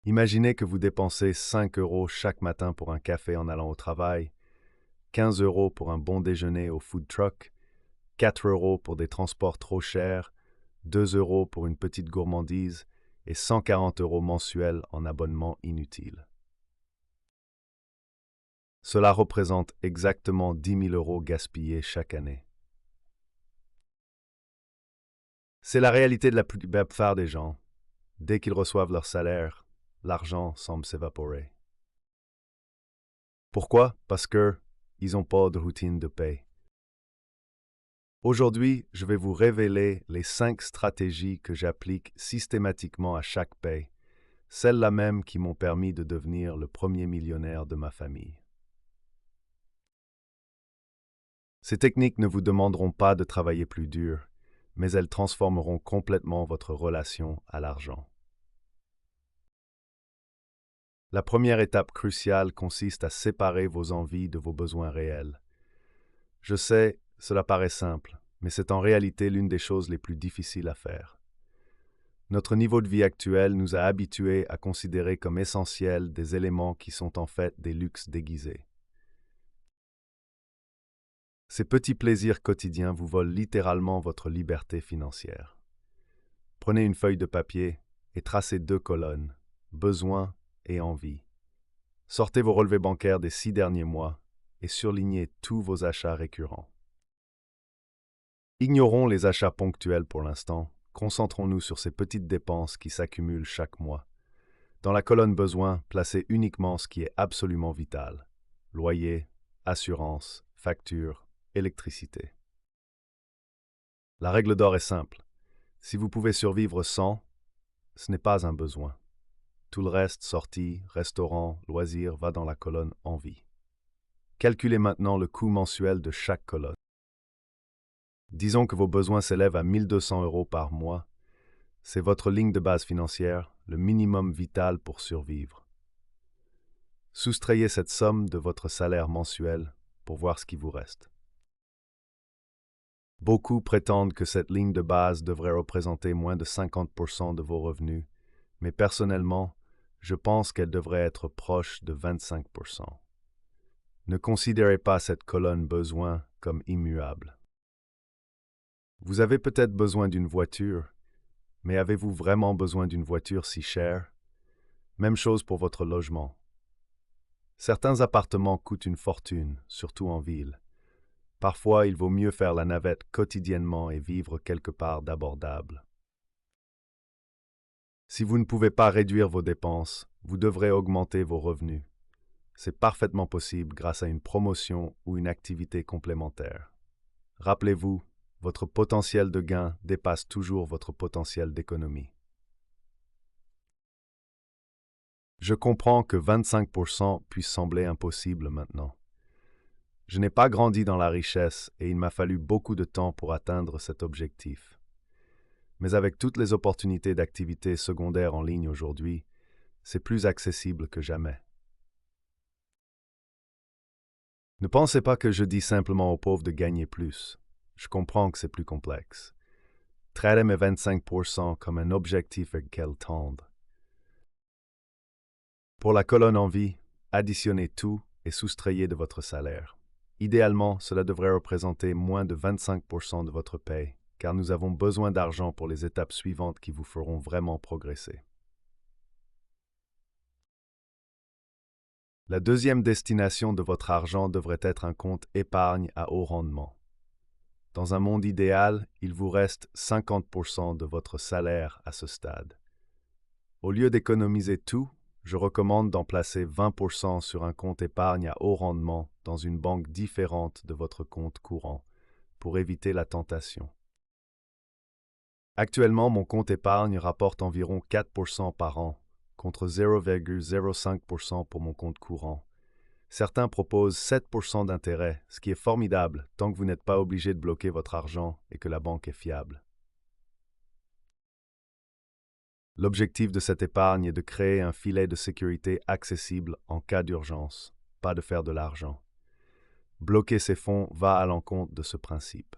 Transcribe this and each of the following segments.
Imaginez que vous dépensez 5 € chaque matin pour un café en allant au travail, 15 € pour un bon déjeuner au food truck, 4 € pour des transports trop chers, 2 € pour une petite gourmandise et 140 € mensuels en abonnement inutile. Cela représente exactement 10 000 € gaspillés chaque année. C'est la réalité de la plupart des gens. Dès qu'ils reçoivent leur salaire, l'argent semble s'évaporer. Pourquoi? Parce qu'ils n'ont pas de routine de paie. Aujourd'hui, je vais vous révéler les 5 stratégies que j'applique systématiquement à chaque paie, celles-là même qui m'ont permis de devenir le premier millionnaire de ma famille. Ces techniques ne vous demanderont pas de travailler plus dur, mais elles transformeront complètement votre relation à l'argent. La première étape cruciale consiste à séparer vos envies de vos besoins réels. Je sais, cela paraît simple, mais c'est en réalité l'une des choses les plus difficiles à faire. Notre niveau de vie actuel nous a habitués à considérer comme essentiels des éléments qui sont en fait des luxes déguisés. Ces petits plaisirs quotidiens vous volent littéralement votre liberté financière. Prenez une feuille de papier et tracez 2 colonnes, besoins et envies. Sortez vos relevés bancaires des 6 derniers mois et surlignez tous vos achats récurrents. Ignorons les achats ponctuels pour l'instant, concentrons-nous sur ces petites dépenses qui s'accumulent chaque mois. Dans la colonne besoins, placez uniquement ce qui est absolument vital. Loyer, assurance, facture, électricité. La règle d'or est simple. Si vous pouvez survivre sans, ce n'est pas un besoin. Tout le reste, sorties, restaurants, loisirs, va dans la colonne envie. Calculez maintenant le coût mensuel de chaque colonne. Disons que vos besoins s'élèvent à 1 200 € par mois. C'est votre ligne de base financière, le minimum vital pour survivre. Soustrayez cette somme de votre salaire mensuel pour voir ce qui vous reste. Beaucoup prétendent que cette ligne de base devrait représenter moins de 50% de vos revenus, mais personnellement, je pense qu'elle devrait être proche de 25%. Ne considérez pas cette colonne besoin comme immuable. Vous avez peut-être besoin d'une voiture, mais avez-vous vraiment besoin d'une voiture si chère? Même chose pour votre logement. Certains appartements coûtent une fortune, surtout en ville. Parfois, il vaut mieux faire la navette quotidiennement et vivre quelque part d'abordable. Si vous ne pouvez pas réduire vos dépenses, vous devrez augmenter vos revenus. C'est parfaitement possible grâce à une promotion ou une activité complémentaire. Rappelez-vous, votre potentiel de gain dépasse toujours votre potentiel d'économie. Je comprends que 25% puisse sembler impossible maintenant. Je n'ai pas grandi dans la richesse et il m'a fallu beaucoup de temps pour atteindre cet objectif. Mais avec toutes les opportunités d'activités secondaires en ligne aujourd'hui, c'est plus accessible que jamais. Ne pensez pas que je dis simplement aux pauvres de gagner plus. Je comprends que c'est plus complexe. Traitez mes 25% comme un objectif auquel tendre. Pour la colonne envie, additionnez tout et soustrayez de votre salaire. Idéalement, cela devrait représenter moins de 25% de votre paye, car nous avons besoin d'argent pour les étapes suivantes qui vous feront vraiment progresser. La deuxième destination de votre argent devrait être un compte épargne à haut rendement. Dans un monde idéal, il vous reste 50% de votre salaire à ce stade. Au lieu d'économiser tout, je recommande d'en placer 20% sur un compte épargne à haut rendement dans une banque différente de votre compte courant pour éviter la tentation. Actuellement, mon compte épargne rapporte environ 4% par an, contre 0,05% pour mon compte courant. Certains proposent 7% d'intérêt, ce qui est formidable tant que vous n'êtes pas obligé de bloquer votre argent et que la banque est fiable. L'objectif de cette épargne est de créer un filet de sécurité accessible en cas d'urgence, pas de faire de l'argent. Bloquer ces fonds va à l'encontre de ce principe.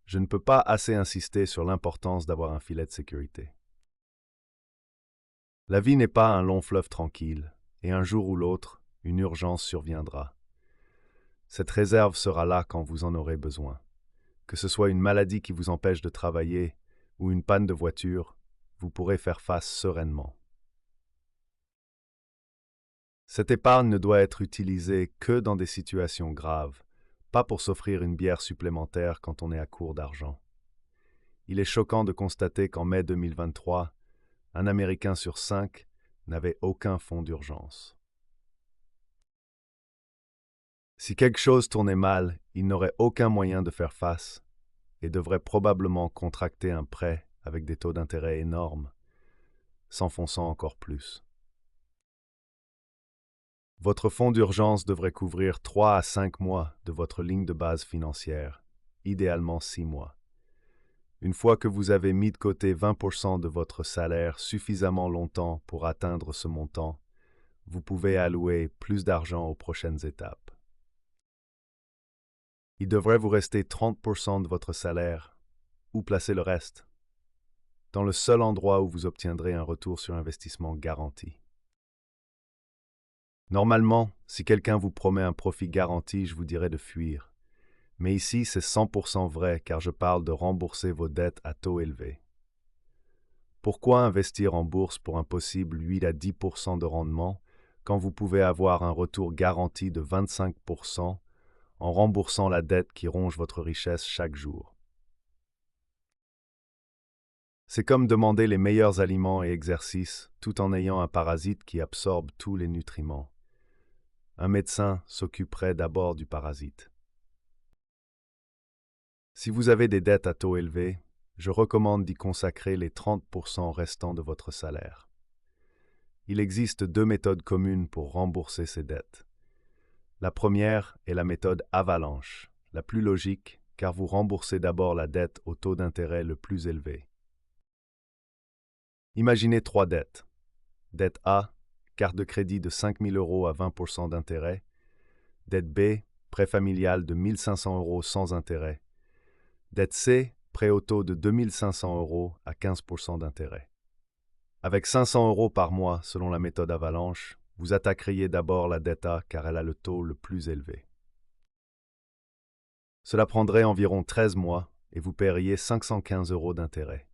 Je ne peux pas assez insister sur l'importance d'avoir un filet de sécurité. La vie n'est pas un long fleuve tranquille, et un jour ou l'autre, une urgence surviendra. Cette réserve sera là quand vous en aurez besoin. Que ce soit une maladie qui vous empêche de travailler ou une panne de voiture, vous pourrez faire face sereinement. Cette épargne ne doit être utilisée que dans des situations graves, pas pour s'offrir une bière supplémentaire quand on est à court d'argent. Il est choquant de constater qu'en mai 2023, un Américain sur 5 n'avait aucun fonds d'urgence. Si quelque chose tournait mal, il n'aurait aucun moyen de faire face et devrait probablement contracter un prêt avec des taux d'intérêt énormes, s'enfonçant encore plus. Votre fonds d'urgence devrait couvrir 3 à 5 mois de votre ligne de base financière, idéalement 6 mois. Une fois que vous avez mis de côté 20% de votre salaire suffisamment longtemps pour atteindre ce montant, vous pouvez allouer plus d'argent aux prochaines étapes. Il devrait vous rester 30% de votre salaire. Où placer le reste? Dans le seul endroit où vous obtiendrez un retour sur investissement garanti. Normalement, si quelqu'un vous promet un profit garanti, je vous dirais de fuir. Mais ici, c'est 100% vrai car je parle de rembourser vos dettes à taux élevé. Pourquoi investir en bourse pour un possible 8 à 10% de rendement quand vous pouvez avoir un retour garanti de 25% en remboursant la dette qui ronge votre richesse chaque jour? C'est comme demander les meilleurs aliments et exercices tout en ayant un parasite qui absorbe tous les nutriments. Un médecin s'occuperait d'abord du parasite. Si vous avez des dettes à taux élevé, je recommande d'y consacrer les 30% restants de votre salaire. Il existe 2 méthodes communes pour rembourser ces dettes. La première est la méthode avalanche, la plus logique car vous remboursez d'abord la dette au taux d'intérêt le plus élevé. Imaginez 3 dettes. Dette A, carte de crédit de 5 000 € à 20% d'intérêt. Dette B, prêt familial de 1 500 € sans intérêt. Dette C, prêt au taux de 2 500 € à 15% d'intérêt. Avec 500 € par mois selon la méthode avalanche, vous attaqueriez d'abord la dette A car elle a le taux le plus élevé. Cela prendrait environ 13 mois et vous paieriez 515 € d'intérêt.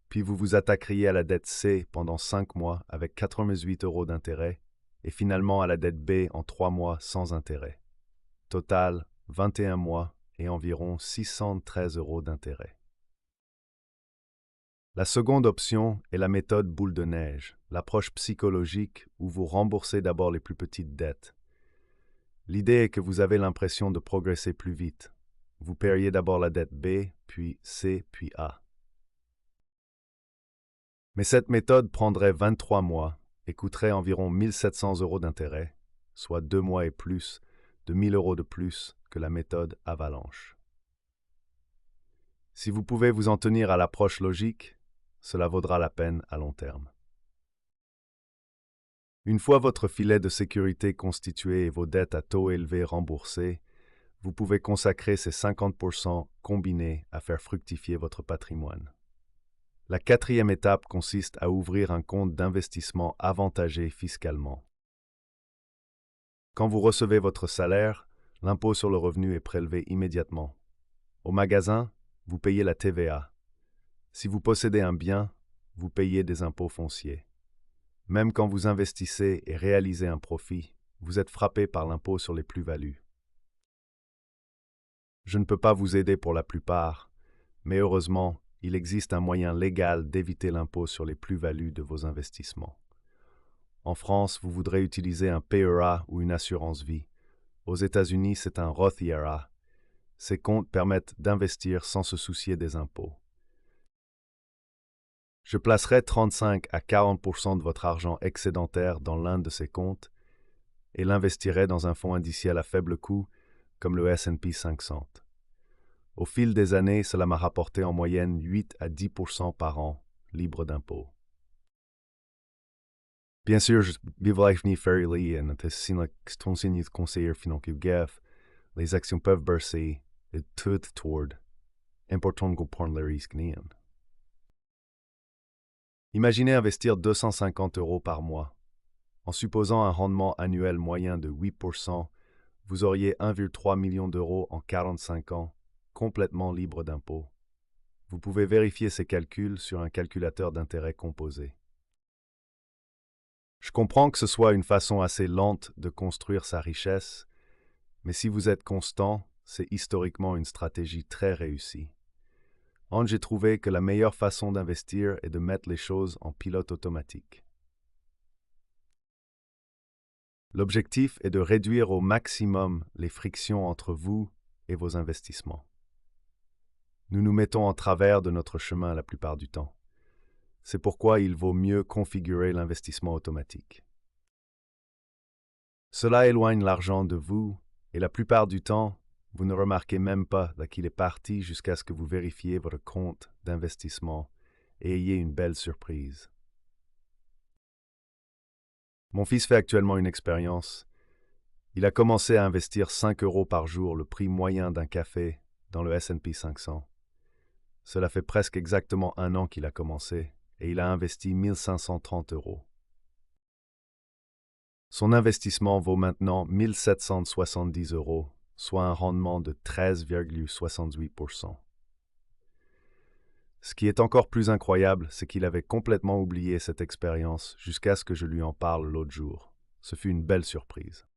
Puis vous vous attaqueriez à la dette C pendant 5 mois avec 88 € d'intérêt et finalement à la dette B en 3 mois sans intérêt. Total, 21 mois et environ 613 € d'intérêt. La seconde option est la méthode boule de neige, l'approche psychologique où vous remboursez d'abord les plus petites dettes. L'idée est que vous avez l'impression de progresser plus vite. Vous paieriez d'abord la dette B, puis C, puis A. Mais cette méthode prendrait 23 mois et coûterait environ 1 700 € d'intérêt, soit 2 mois et plus, de 1 000 € de plus que la méthode avalanche. Si vous pouvez vous en tenir à l'approche logique, cela vaudra la peine à long terme. Une fois votre filet de sécurité constitué et vos dettes à taux élevé remboursées, vous pouvez consacrer ces 50% combinés à faire fructifier votre patrimoine. La quatrième étape consiste à ouvrir un compte d'investissement avantagé fiscalement. Quand vous recevez votre salaire, l'impôt sur le revenu est prélevé immédiatement. Au magasin, vous payez la TVA. Si vous possédez un bien, vous payez des impôts fonciers. Même quand vous investissez et réalisez un profit, vous êtes frappé par l'impôt sur les plus-values. Je ne peux pas vous aider pour la plupart, mais heureusement, il existe un moyen légal d'éviter l'impôt sur les plus-values de vos investissements. En France, vous voudrez utiliser un PEA ou une assurance vie. Aux États-Unis, c'est un Roth IRA. Ces comptes permettent d'investir sans se soucier des impôts. Je placerai 35 à 40% de votre argent excédentaire dans l'un de ces comptes et l'investirai dans un fonds indiciel à faible coût comme le S&P 500. Au fil des années, cela m'a rapporté en moyenne 8 à 10% par an, libre d'impôts. Bien sûr, je vivrai ni fairly et si le conseiller financier GEF, les actions peuvent baisser et tout toward important de prendre le risque. Imaginez investir 250 € par mois. En supposant un rendement annuel moyen de 8%, vous auriez 1,3 million d'euros en 45 ans, complètement libre d'impôts. Vous pouvez vérifier ces calculs sur un calculateur d'intérêt composé. Je comprends que ce soit une façon assez lente de construire sa richesse, mais si vous êtes constant, c'est historiquement une stratégie très réussie. J'ai trouvé que la meilleure façon d'investir est de mettre les choses en pilote automatique. L'objectif est de réduire au maximum les frictions entre vous et vos investissements. Nous nous mettons en travers de notre chemin la plupart du temps. C'est pourquoi il vaut mieux configurer l'investissement automatique. Cela éloigne l'argent de vous et la plupart du temps, vous ne remarquez même pas qu'il est parti jusqu'à ce que vous vérifiez votre compte d'investissement et ayez une belle surprise. Mon fils fait actuellement une expérience. Il a commencé à investir 5 € par jour, le prix moyen d'un café, dans le S&P 500. Cela fait presque exactement 1 an qu'il a commencé et il a investi 1 530 €. Son investissement vaut maintenant 1 770 €, soit un rendement de 13,68%. Ce qui est encore plus incroyable, c'est qu'il avait complètement oublié cette expérience jusqu'à ce que je lui en parle l'autre jour. Ce fut une belle surprise.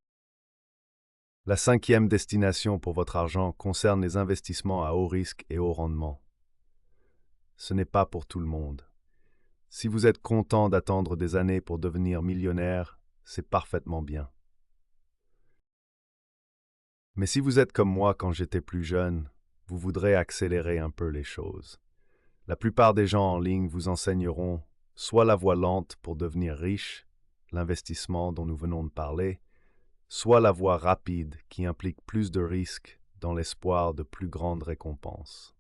La 5e destination pour votre argent concerne les investissements à haut risque et haut rendement. Ce n'est pas pour tout le monde. Si vous êtes content d'attendre des années pour devenir millionnaire, c'est parfaitement bien. Mais si vous êtes comme moi quand j'étais plus jeune, vous voudrez accélérer un peu les choses. La plupart des gens en ligne vous enseigneront soit la voie lente pour devenir riche, l'investissement dont nous venons de parler, soit la voie rapide qui implique plus de risques dans l'espoir de plus grandes récompenses.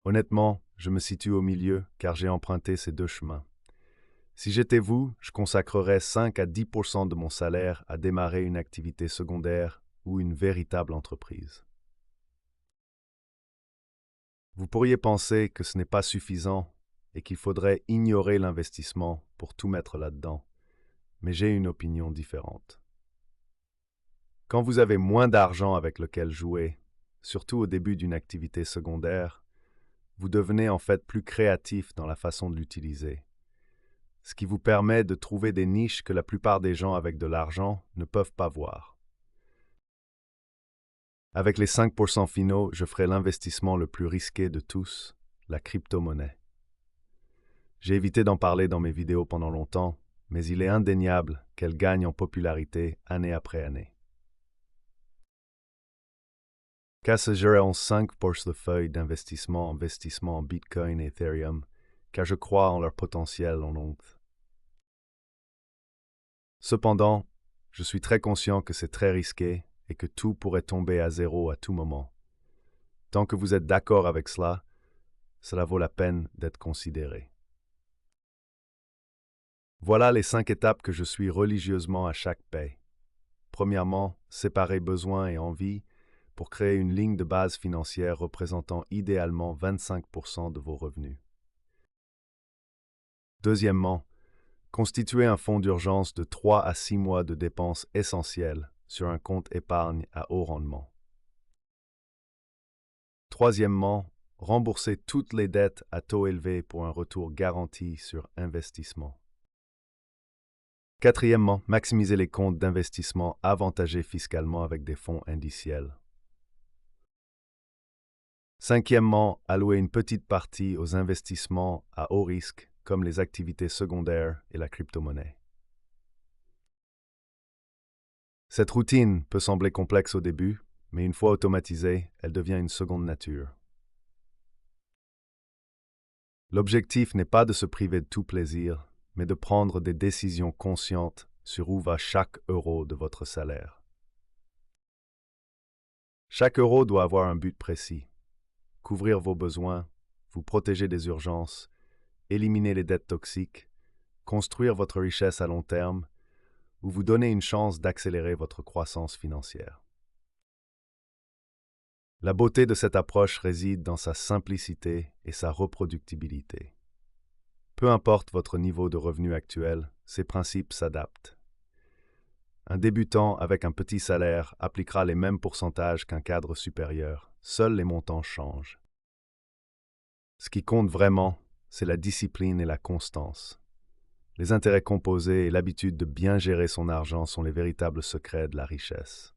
Honnêtement, je me situe au milieu car j'ai emprunté ces deux chemins. Si j'étais vous, je consacrerais 5 à 10% de mon salaire à démarrer une activité secondaire ou une véritable entreprise. Vous pourriez penser que ce n'est pas suffisant et qu'il faudrait ignorer l'investissement pour tout mettre là-dedans, mais j'ai une opinion différente. Quand vous avez moins d'argent avec lequel jouer, surtout au début d'une activité secondaire, vous devenez en fait plus créatif dans la façon de l'utiliser, ce qui vous permet de trouver des niches que la plupart des gens avec de l'argent ne peuvent pas voir. Avec les 5% finaux, je ferai l'investissement le plus risqué de tous, la crypto-monnaie. J'ai évité d'en parler dans mes vidéos pendant longtemps, mais il est indéniable qu'elle gagne en popularité année après année. Qu'assegerai en 5 portefeuilles d'investissement en Bitcoin et Ethereum, car je crois en leur potentiel en long. Cependant, je suis très conscient que c'est très risqué et que tout pourrait tomber à zéro à tout moment. Tant que vous êtes d'accord avec cela, cela vaut la peine d'être considéré. Voilà les 5 étapes que je suis religieusement à chaque paie. Premièrement, séparer besoins et envies pour créer une ligne de base financière représentant idéalement 25% de vos revenus. Deuxièmement, constituer un fonds d'urgence de 3 à 6 mois de dépenses essentielles sur un compte épargne à haut rendement. Troisièmement, rembourser toutes les dettes à taux élevé pour un retour garanti sur investissement. Quatrièmement, maximiser les comptes d'investissement avantagés fiscalement avec des fonds indiciels. Cinquièmement, allouer une petite partie aux investissements à haut risque comme les activités secondaires et la crypto-monnaie. Cette routine peut sembler complexe au début, mais une fois automatisée, elle devient une seconde nature. L'objectif n'est pas de se priver de tout plaisir, mais de prendre des décisions conscientes sur où va chaque euro de votre salaire. Chaque euro doit avoir un but précis. Couvrir vos besoins, vous protéger des urgences, éliminer les dettes toxiques, construire votre richesse à long terme ou vous donner une chance d'accélérer votre croissance financière. La beauté de cette approche réside dans sa simplicité et sa reproductibilité. Peu importe votre niveau de revenu actuel, ces principes s'adaptent. Un débutant avec un petit salaire appliquera les mêmes pourcentages qu'un cadre supérieur. Seuls les montants changent. Ce qui compte vraiment, c'est la discipline et la constance. Les intérêts composés et l'habitude de bien gérer son argent sont les véritables secrets de la richesse.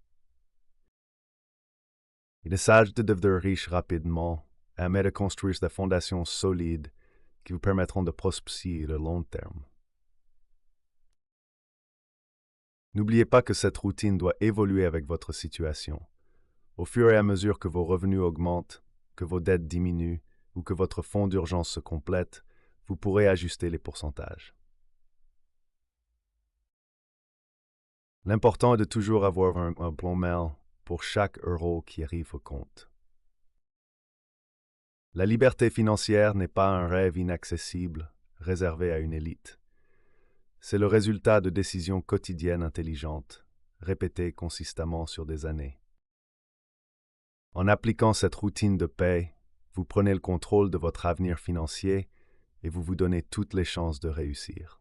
Il est sage de devenir riche rapidement et de construire des fondations solides qui vous permettront de prospérer à long terme. N'oubliez pas que cette routine doit évoluer avec votre situation. Au fur et à mesure que vos revenus augmentent, que vos dettes diminuent ou que votre fonds d'urgence se complète, vous pourrez ajuster les pourcentages. L'important est de toujours avoir un plan mail pour chaque euro qui arrive au compte. La liberté financière n'est pas un rêve inaccessible réservé à une élite. C'est le résultat de décisions quotidiennes intelligentes, répétées consistamment sur des années. En appliquant cette routine de paix, vous prenez le contrôle de votre avenir financier et vous vous donnez toutes les chances de réussir.